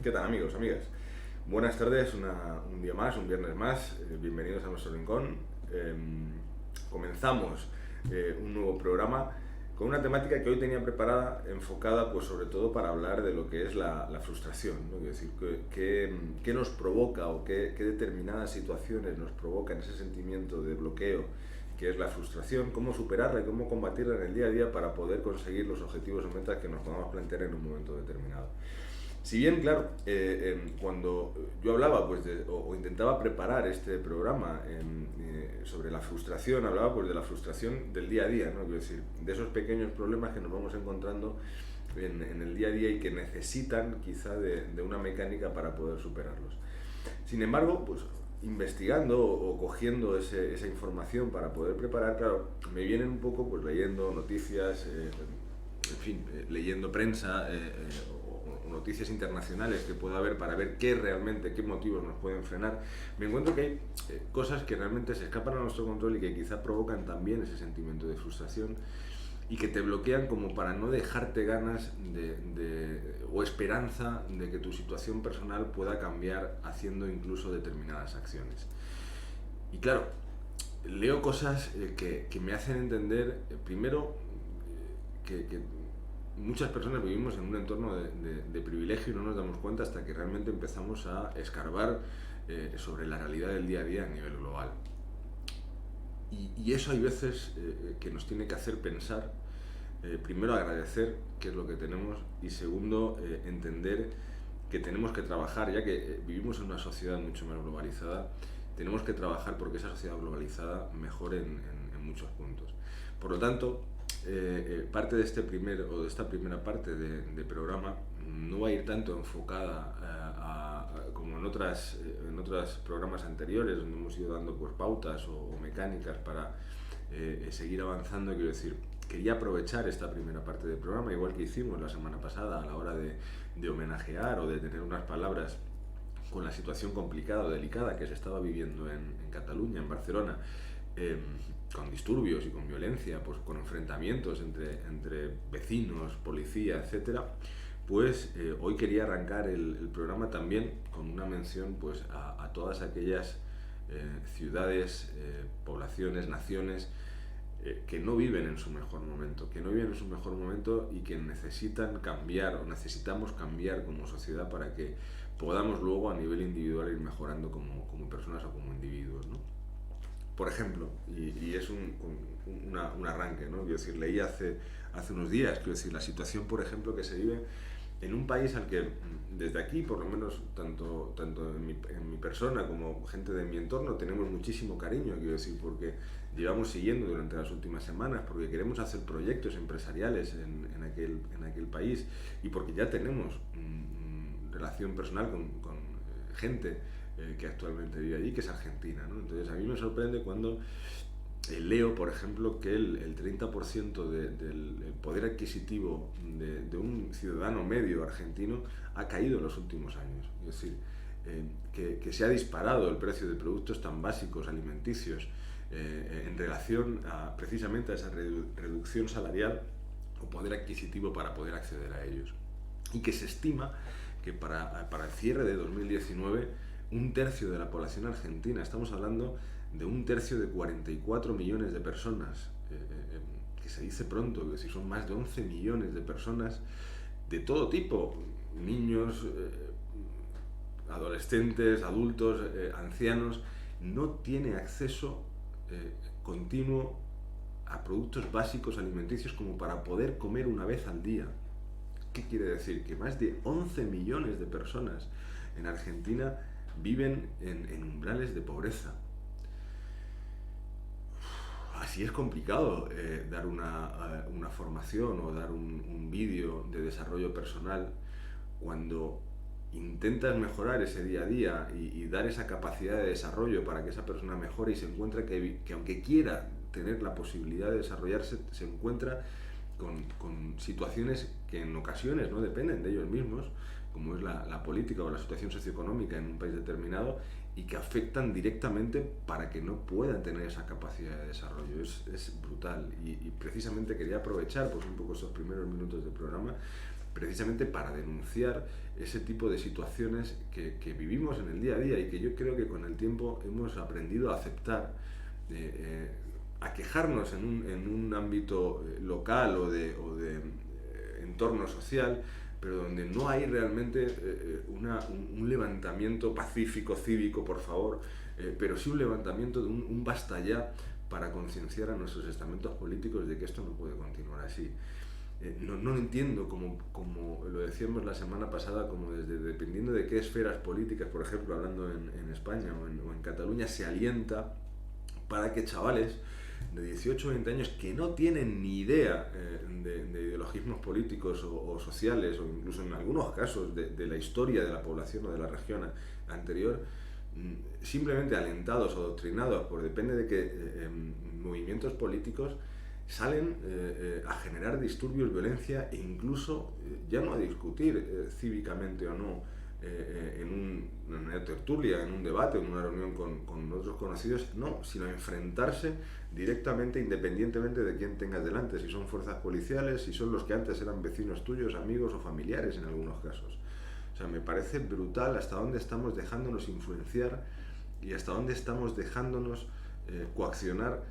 ¿Qué tal, amigos, amigas? Buenas tardes, un día más, un viernes más. Bienvenidos a nuestro rincón. Comenzamos un nuevo programa con una temática que hoy tenía preparada, enfocada pues sobre todo para hablar de lo que es la frustración, ¿no? Es decir, qué nos provoca o qué determinadas situaciones nos provocan ese sentimiento de bloqueo que es la frustración, cómo superarla y cómo combatirla en el día a día para poder conseguir los objetivos o metas que nos podamos plantear en un momento determinado. Si bien, claro, cuando yo hablaba pues o intentaba preparar este programa sobre la frustración, hablaba pues de la frustración del día a día, ¿no? Quiero decir, de esos pequeños problemas que nos vamos encontrando en el día a día y que necesitan quizá de una mecánica para poder superarlos. Sin embargo, pues investigando o cogiendo esa información para poder preparar, claro, me vienen un poco pues leyendo noticias, en fin, leyendo prensa o noticias internacionales que pueda haber para ver qué realmente, qué motivos nos pueden frenar, me encuentro que hay cosas que realmente se escapan a nuestro control y que quizá provocan también ese sentimiento de frustración y que te bloquean como para no dejarte ganas o esperanza de que tu situación personal pueda cambiar haciendo incluso determinadas acciones. Y claro, leo cosas que me hacen entender, primero, que muchas personas vivimos en un entorno de privilegio y no nos damos cuenta hasta que realmente empezamos a escarbar sobre la realidad del día a día a nivel global. Y eso hay veces que nos tiene que hacer pensar, primero agradecer qué es lo que tenemos y segundo entender que tenemos que trabajar, ya que vivimos en una sociedad mucho más globalizada, tenemos que trabajar porque esa sociedad globalizada mejore en muchos puntos. Por lo tanto, parte de de esta primera parte de programa no va a ir tanto enfocada como en otros programas anteriores donde hemos ido dando pues, pautas o mecánicas para seguir avanzando. Quiero decir, quería aprovechar esta primera parte del programa, igual que hicimos la semana pasada a la hora de homenajear o de tener unas palabras con la situación complicada o delicada que se estaba viviendo en Cataluña, en Barcelona, eh, con disturbios y con violencia, pues con enfrentamientos entre vecinos, policía, etcétera. Pues hoy quería arrancar el programa también con una mención pues a todas aquellas ciudades, poblaciones, naciones que no viven en su mejor momento, que no viven en su mejor momento y que necesitan cambiar o necesitamos cambiar como sociedad para que podamos luego a nivel individual ir mejorando como personas o como individuos, ¿no? Por ejemplo, y es un arranque, ¿no? Quiero decir, leí hace unos días, quiero decir, la situación, por ejemplo, que se vive en un país al que desde aquí, por lo menos tanto en mi persona como gente de mi entorno, tenemos muchísimo cariño, quiero decir, porque llevamos siguiendo durante las últimas semanas, porque queremos hacer proyectos empresariales en aquel país y porque ya tenemos relación personal con gente que actualmente vive allí, que es argentina, ¿no? Entonces a mí me sorprende cuando leo, por ejemplo, que el 30% del poder adquisitivo de un ciudadano medio argentino ha caído en los últimos años. Es decir, que se ha disparado el precio de productos tan básicos, alimenticios, en relación precisamente a esa reducción salarial o poder adquisitivo para poder acceder a ellos. Y que se estima que para el cierre de 2019 un tercio de la población argentina, estamos hablando de un tercio de 44 millones de personas, que se dice pronto, es decir, son más de 11 millones de personas de todo tipo, niños, adolescentes, adultos, ancianos, no tiene acceso continuo a productos básicos alimenticios como para poder comer una vez al día. ¿Qué quiere decir? Que más de 11 millones de personas en Argentina viven en umbrales de pobreza. Así es complicado dar una formación o dar un vídeo de desarrollo personal cuando intentas mejorar ese día a día y dar esa capacidad de desarrollo para que esa persona mejore y se encuentra que aunque quiera tener la posibilidad de desarrollarse, se encuentra con situaciones que en ocasiones no dependen de ellos mismos, como es la política o la situación socioeconómica en un país determinado, y que afectan directamente para que no puedan tener esa capacidad de desarrollo. Es brutal y precisamente quería aprovechar pues, un poco estos primeros minutos del programa precisamente para denunciar ese tipo de situaciones que vivimos en el día a día y que yo creo que con el tiempo hemos aprendido a aceptar, a quejarnos en un ámbito local o de entorno social, pero donde no hay realmente un levantamiento pacífico, cívico, por favor, pero sí un levantamiento de un basta ya para concienciar a nuestros estamentos políticos de que esto no puede continuar así. No entiendo, como lo decíamos la semana pasada, como dependiendo de qué esferas políticas, por ejemplo, hablando en España o en Cataluña, se alienta para que chavales de 18 o 20 años que no tienen ni idea de ideologismos políticos o sociales, o incluso en algunos casos de la historia de la población o de la región anterior, simplemente alentados o adoctrinados por depende de qué movimientos políticos, salen a generar disturbios, violencia e incluso ya no a discutir cívicamente o no en una tertulia, en un debate, en una reunión con otros conocidos, no, sino a enfrentarse directamente, independientemente de quién tengas delante, si son fuerzas policiales, si son los que antes eran vecinos tuyos, amigos o familiares en algunos casos. O sea, me parece brutal hasta dónde estamos dejándonos influenciar y hasta dónde estamos dejándonos coaccionar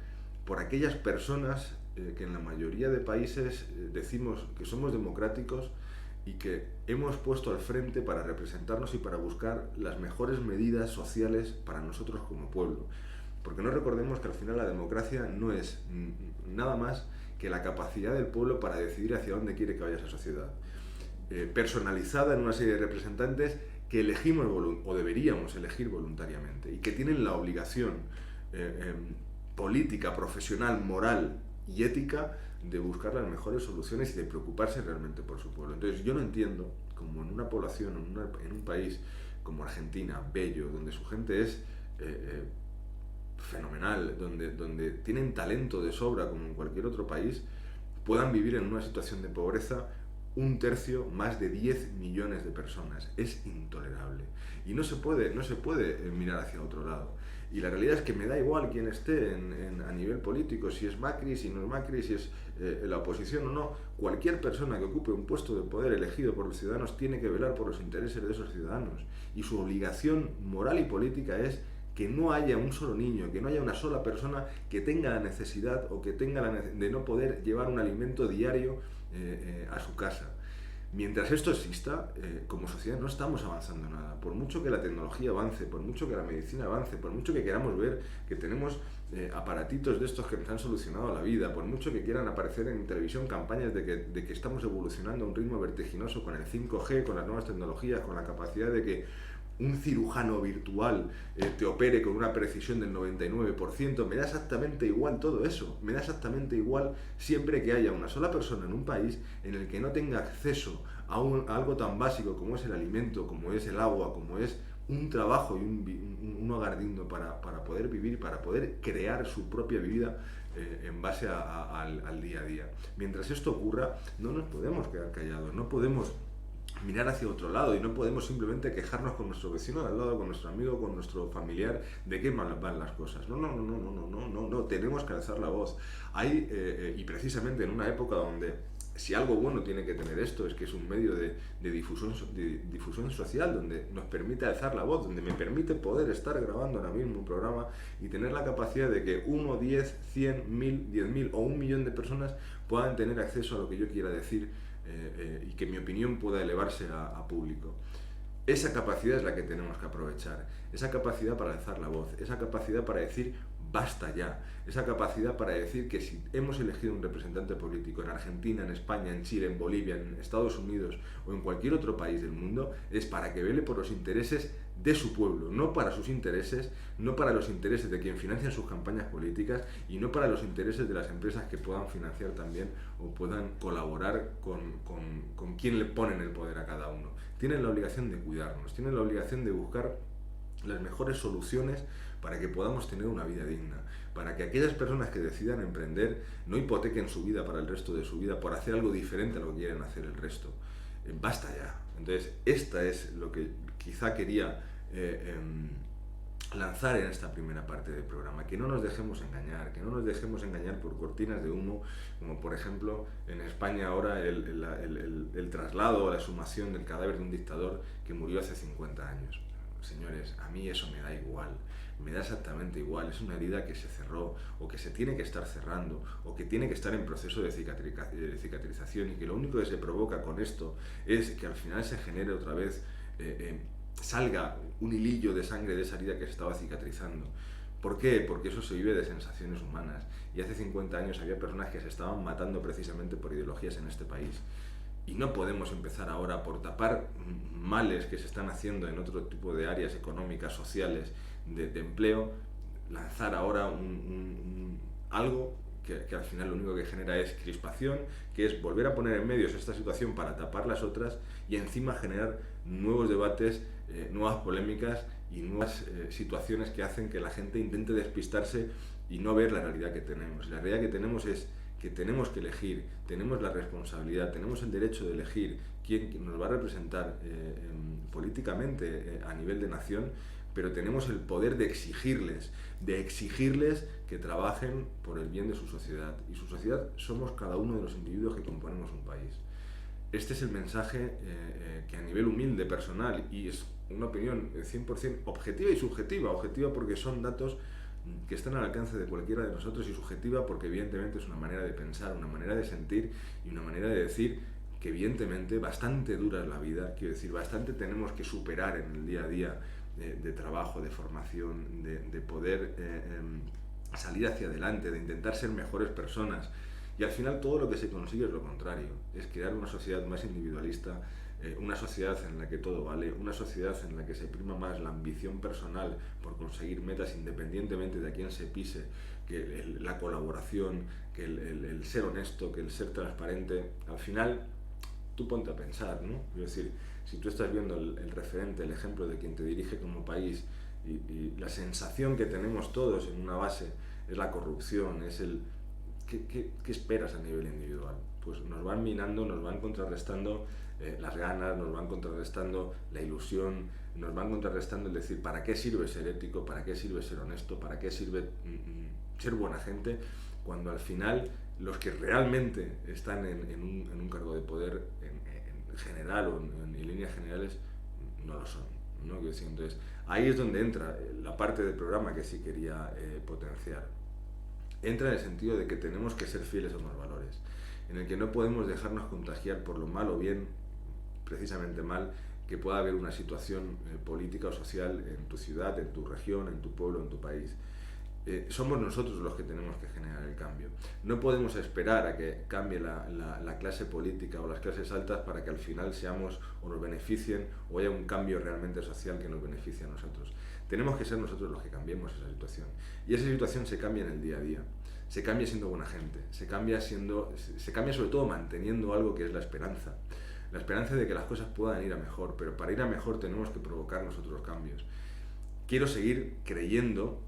por aquellas personas que en la mayoría de países decimos que somos democráticos y que hemos puesto al frente para representarnos y para buscar las mejores medidas sociales para nosotros como pueblo. Porque no recordemos que al final la democracia no es nada más que la capacidad del pueblo para decidir hacia dónde quiere que vaya esa sociedad. Personalizada en una serie de representantes que elegimos o deberíamos elegir voluntariamente y que tienen la obligación política, profesional, moral y ética de buscar las mejores soluciones y de preocuparse realmente por su pueblo. Entonces yo no entiendo como en una población, en un país como Argentina, bello, donde su gente es fenomenal, donde tienen talento de sobra como en cualquier otro país, puedan vivir en una situación de pobreza un tercio, más de 10 millones de personas. Es intolerable. Y no se puede mirar hacia otro lado. Y la realidad es que me da igual quién esté a nivel político, si es Macri, si no es Macri, si es la oposición o no. Cualquier persona que ocupe un puesto de poder elegido por los ciudadanos tiene que velar por los intereses de esos ciudadanos. Y su obligación moral y política es que no haya un solo niño, que no haya una sola persona que tenga la necesidad o que tenga de no poder llevar un alimento diario a su casa. Mientras esto exista, como sociedad no estamos avanzando nada. Por mucho que la tecnología avance, por mucho que la medicina avance, por mucho que queramos ver que tenemos aparatitos de estos que nos han solucionado la vida, por mucho que quieran aparecer en televisión campañas de que estamos evolucionando a un ritmo vertiginoso con el 5G, con las nuevas tecnologías, con la capacidad de que un cirujano virtual te opere con una precisión del 99%, me da exactamente igual todo eso, me da exactamente igual siempre que haya una sola persona en un país en el que no tenga acceso a algo tan básico como es el alimento, como es el agua, como es un trabajo y un hogar digno para poder vivir, para poder crear su propia vida en base al día a día. Mientras esto ocurra, no nos podemos quedar callados, no podemos mirar hacia otro lado y no podemos simplemente quejarnos con nuestro vecino de al lado, con nuestro amigo, con nuestro familiar de qué mal van las cosas. No, tenemos que alzar la voz. Y precisamente en una época donde si algo bueno tiene que tener esto es que es un medio de difusión social donde nos permite alzar la voz, donde me permite poder estar grabando ahora mismo un programa y tener la capacidad de que 1, 10, 100, 1000, 10.000 o 1 millón de personas puedan tener acceso a lo que yo quiera decir y que mi opinión pueda elevarse a público. Esa capacidad es la que tenemos que aprovechar, esa capacidad para alzar la voz, esa capacidad para decir basta ya, esa capacidad para decir que si hemos elegido un representante político en Argentina, en España, en Chile, en Bolivia, en Estados Unidos o en cualquier otro país del mundo, es para que vele por los intereses de su pueblo, no para sus intereses, no para los intereses de quien financia sus campañas políticas y no para los intereses de las empresas que puedan financiar también o puedan colaborar con quien le ponen el poder a cada uno. Tienen la obligación de cuidarnos, tienen la obligación de buscar las mejores soluciones para que podamos tener una vida digna, para que aquellas personas que decidan emprender no hipotequen su vida para el resto de su vida por hacer algo diferente a lo que quieren hacer el resto. Basta ya. Entonces, esta es lo que quizá quería lanzar en esta primera parte del programa, que no nos dejemos engañar, que no nos dejemos engañar por cortinas de humo, como por ejemplo en España ahora el traslado o la exhumación del cadáver de un dictador que murió hace 50 años. Señores, a mí eso me da igual, me da exactamente igual, es una herida que se cerró o que se tiene que estar cerrando o que tiene que estar en proceso de cicatrización, y que lo único que se provoca con esto es que al final se genere otra vez salga un hilillo de sangre de esa herida que se estaba cicatrizando. ¿Por qué? Porque eso se vive de sensaciones humanas. Y hace 50 años había personas que se estaban matando precisamente por ideologías en este país. Y no podemos empezar ahora por tapar males que se están haciendo en otro tipo de áreas económicas, sociales, de empleo, lanzar ahora algo que al final lo único que genera es crispación, que es volver a poner en medios esta situación para tapar las otras y encima generar nuevos debates, nuevas polémicas y nuevas situaciones que hacen que la gente intente despistarse y no ver la realidad que tenemos. La realidad que tenemos es que tenemos que elegir, tenemos la responsabilidad, tenemos el derecho de elegir quién nos va a representar políticamente a nivel de nación, pero tenemos el poder de exigirles que trabajen por el bien de su sociedad. Y su sociedad somos cada uno de los individuos que componemos un país. Este es el mensaje que a nivel humilde, personal, y es una opinión 100% objetiva y subjetiva. Objetiva porque son datos que están al alcance de cualquiera de nosotros, y subjetiva porque evidentemente es una manera de pensar, una manera de sentir y una manera de decir que evidentemente bastante dura es la vida, quiero decir, bastante tenemos que superar en el día a día de trabajo, de formación, de poder salir hacia adelante, de intentar ser mejores personas. Y al final todo lo que se consigue es lo contrario, es crear una sociedad más individualista, una sociedad en la que todo vale, una sociedad en la que se prima más la ambición personal por conseguir metas independientemente de a quién se pise, que la colaboración, que el ser honesto, que el ser transparente. Al final, tú ponte a pensar, ¿no? Es decir, si tú estás viendo el referente, el ejemplo de quien te dirige como país, y la sensación que tenemos todos en una base es la corrupción, es el... ¿Qué esperas a nivel individual? Pues nos van minando, nos van contrarrestando las ganas, nos van contrarrestando la ilusión, nos van contrarrestando el decir, ¿para qué sirve ser ético? ¿Para qué sirve ser honesto? ¿Para qué sirve ser buena gente? Cuando al final los que realmente están en un cargo de poder en general o en líneas generales no lo son, ¿no? Entonces ahí es donde entra la parte del programa que sí quería potenciar. Entra en el sentido de que tenemos que ser fieles a unos valores, en el que no podemos dejarnos contagiar por lo mal o bien, precisamente mal, que pueda haber una situación política o social en tu ciudad, en tu región, en tu pueblo, en tu país. Somos nosotros los que tenemos que generar el cambio. No podemos esperar a que cambie la clase política o las clases altas para que al final seamos o nos beneficien o haya un cambio realmente social que nos beneficie a nosotros. Tenemos que ser nosotros los que cambiemos esa situación. Y esa situación se cambia en el día a día. Se cambia siendo buena gente. Se cambia sobre todo manteniendo algo que es la esperanza. La esperanza de que las cosas puedan ir a mejor. Pero para ir a mejor tenemos que provocar nosotros los cambios. Quiero seguir creyendo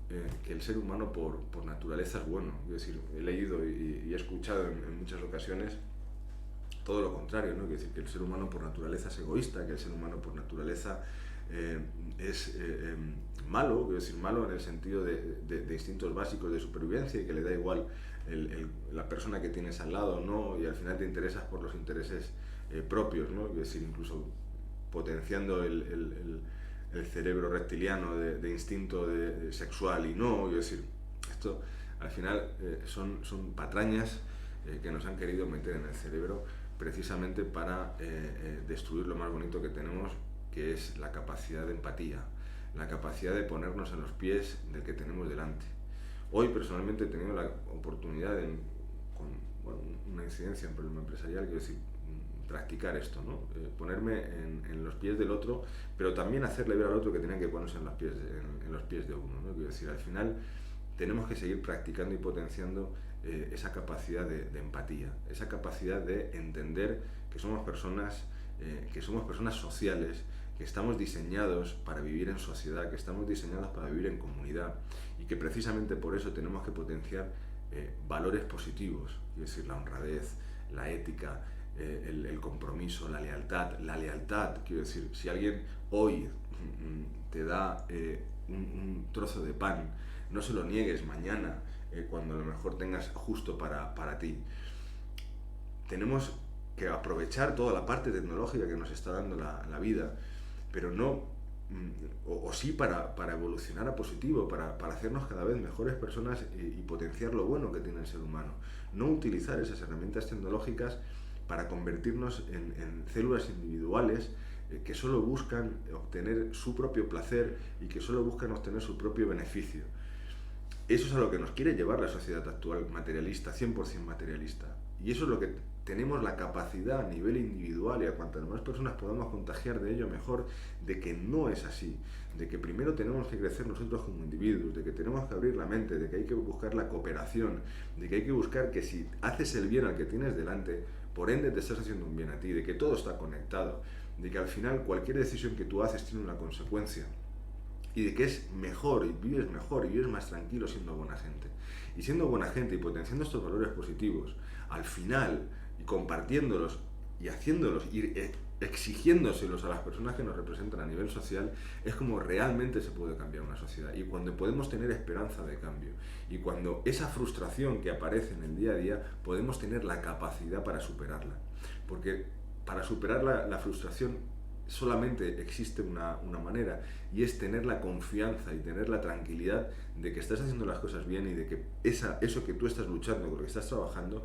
que el ser humano por naturaleza es bueno. Es decir, he leído y he escuchado en muchas ocasiones todo lo contrario, ¿no? Es decir, que el ser humano por naturaleza es egoísta, que el ser humano por naturaleza es malo, quiero decir, malo en el sentido de instintos básicos de supervivencia, y que le da igual la persona que tienes al lado, ¿no? Y al final te interesas por los intereses propios, ¿no? Es decir, incluso potenciando el cerebro reptiliano de instinto sexual y no, es decir, esto al final son patrañas que nos han querido meter en el cerebro precisamente para destruir lo más bonito que tenemos, que es la capacidad de empatía, la capacidad de ponernos en los pies del que tenemos delante. Hoy personalmente he tenido la oportunidad con una incidencia en problema empresarial, quiero decir, practicar esto, ¿no? Ponerme en los pies del otro, pero también hacerle ver al otro que tenía que ponerse en los pies de uno, ¿no? Quiero decir, al final tenemos que seguir practicando y potenciando esa capacidad de empatía, esa capacidad de entender que somos personas sociales, que estamos diseñados para vivir en sociedad, que estamos diseñados para vivir en comunidad, y que precisamente por eso tenemos que potenciar valores positivos, es decir, la honradez, la ética, el compromiso, la lealtad, quiero decir, si alguien hoy te da un trozo de pan, no se lo niegues mañana cuando a lo mejor tengas justo para ti. Tenemos que aprovechar toda la parte tecnológica que nos está dando la vida, pero no, o sí para evolucionar a positivo, para hacernos cada vez mejores personas y potenciar lo bueno que tiene el ser humano. No utilizar esas herramientas tecnológicas para convertirnos en células individuales que solo buscan obtener su propio placer y que solo buscan obtener su propio beneficio. Eso es a lo que nos quiere llevar la sociedad actual materialista, 100% materialista. Y eso es lo que tenemos la capacidad a nivel individual, y a cuantas más personas podamos contagiar de ello mejor, de que no es así, de que primero tenemos que crecer nosotros como individuos, de que tenemos que abrir la mente, de que hay que buscar la cooperación, de que hay que buscar que si haces el bien al que tienes delante, por ende te estás haciendo un bien a ti, de que todo está conectado, de que al final cualquier decisión que tú haces tiene una consecuencia, y de que es mejor y vives más tranquilo siendo buena gente. Y siendo buena gente y potenciando estos valores positivos, al final, y compartiéndolos y haciéndolos, y exigiéndoselos a las personas que nos representan a nivel social, es como realmente se puede cambiar una sociedad. Y cuando podemos tener esperanza de cambio, y cuando esa frustración que aparece en el día a día, podemos tener la capacidad para superarla. Porque para superar la frustración solamente existe una manera, y es tener la confianza y tener la tranquilidad de que estás haciendo las cosas bien y de que eso que tú estás luchando, con lo que estás trabajando,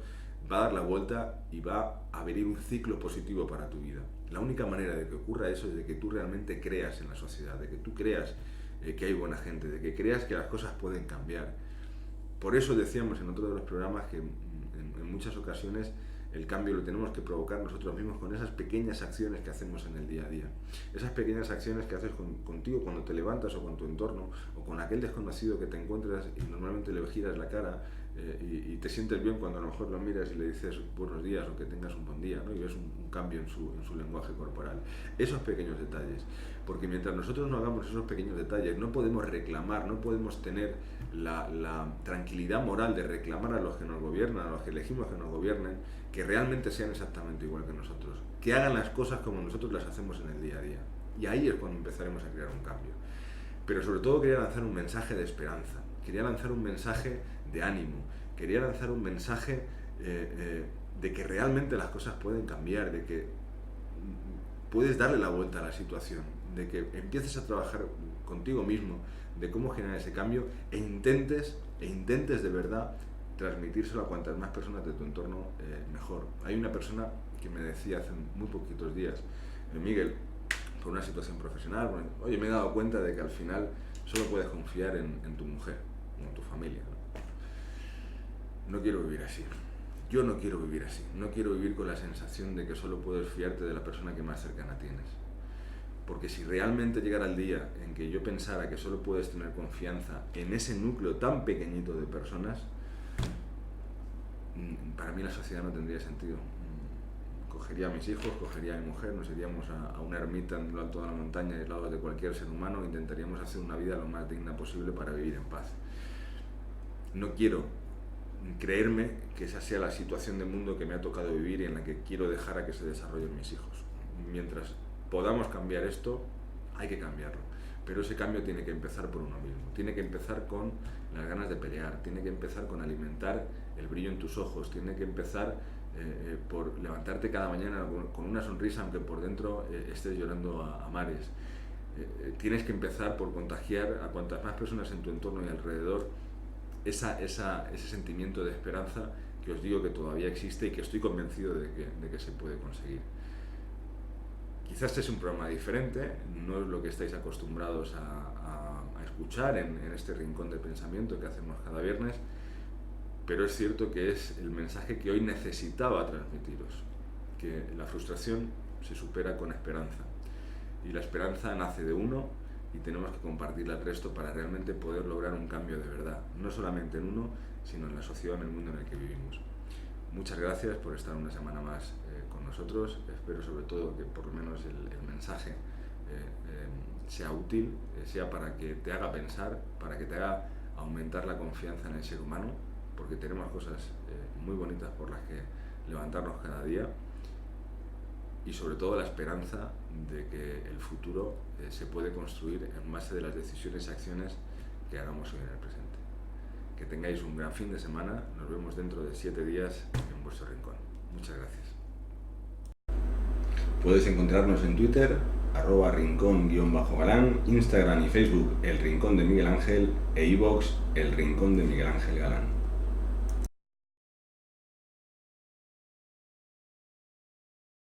va a dar la vuelta y va a venir un ciclo positivo para tu vida. La única manera de que ocurra eso es de que tú realmente creas en la sociedad, de que tú creas que hay buena gente, de que creas que las cosas pueden cambiar. Por eso decíamos en otro de los programas que en muchas ocasiones el cambio lo tenemos que provocar nosotros mismos con esas pequeñas acciones que hacemos en el día a día. Esas pequeñas acciones que haces contigo cuando te levantas, o con tu entorno, o con aquel desconocido que te encuentras y normalmente le giras la cara y te sientes bien cuando a lo mejor lo miras y le dices buenos días o que tengas un buen día, ¿no? Y ves un cambio en su lenguaje corporal. Esos pequeños detalles. Porque mientras nosotros no hagamos esos pequeños detalles, no podemos reclamar, no podemos tener la tranquilidad moral de reclamar a los que nos gobiernan, a los que elegimos que nos gobiernen, que realmente sean exactamente igual que nosotros, que hagan las cosas como nosotros las hacemos en el día a día. Y ahí es cuando empezaremos a crear un cambio. Pero sobre todo quería lanzar un mensaje de esperanza, quería lanzar un mensaje de ánimo, quería lanzar un mensaje de que realmente las cosas pueden cambiar, de que puedes darle la vuelta a la situación, de que empieces a trabajar contigo mismo, de cómo generar ese cambio e intentes de verdad transmitírselo a cuantas más personas de tu entorno mejor. Hay una persona que me decía hace muy poquitos días, Miguel, por una situación profesional, oye, me he dado cuenta de que al final solo puedes confiar en tu mujer o en tu familia. No quiero vivir así. Yo no quiero vivir así. No quiero vivir con la sensación de que solo puedes fiarte de la persona que más cercana tienes. Porque si realmente llegara el día en que yo pensara que solo puedes tener confianza en ese núcleo tan pequeñito de personas, para mí la sociedad no tendría sentido. Cogería a mis hijos, cogería a mi mujer, nos iríamos a una ermita en lo alto de la montaña, aislados de cualquier ser humano, e intentaríamos hacer una vida lo más digna posible para vivir en paz. No quiero creerme que esa sea la situación de mundo que me ha tocado vivir y en la que quiero dejar a que se desarrollen mis hijos. Mientras podamos cambiar esto, hay que cambiarlo. Pero ese cambio tiene que empezar por uno mismo. Tiene que empezar con las ganas de pelear, tiene que empezar con alimentar el brillo en tus ojos, tiene que empezar por levantarte cada mañana con una sonrisa, aunque por dentro estés llorando a mares. Tienes que empezar por contagiar a cuantas más personas en tu entorno y alrededor ese sentimiento de esperanza que os digo que todavía existe y que estoy convencido de que se puede conseguir. Quizás este es un programa diferente, no es lo que estáis acostumbrados a escuchar en este rincón de pensamiento que hacemos cada viernes, pero es cierto que es el mensaje que hoy necesitaba transmitiros, que la frustración se supera con esperanza, y la esperanza nace de uno y tenemos que compartirla al resto para realmente poder lograr un cambio de verdad, no solamente en uno, sino en la sociedad, en el mundo en el que vivimos. Muchas gracias por estar una semana más con nosotros. Espero sobre todo que por lo menos el mensaje sea útil, sea para que te haga pensar, para que te haga aumentar la confianza en el ser humano, porque tenemos cosas muy bonitas por las que levantarnos cada día. y sobre todo la esperanza de que el futuro se puede construir en base de las decisiones y acciones que hagamos hoy en el presente. Que tengáis un gran fin de semana, nos vemos dentro de 7 días en vuestro rincón. Muchas gracias. Puedes encontrarnos en Twitter, @rincón_galán, Instagram y Facebook El Rincón de Miguel Ángel e iVoox El Rincón de Miguel Ángel Galán.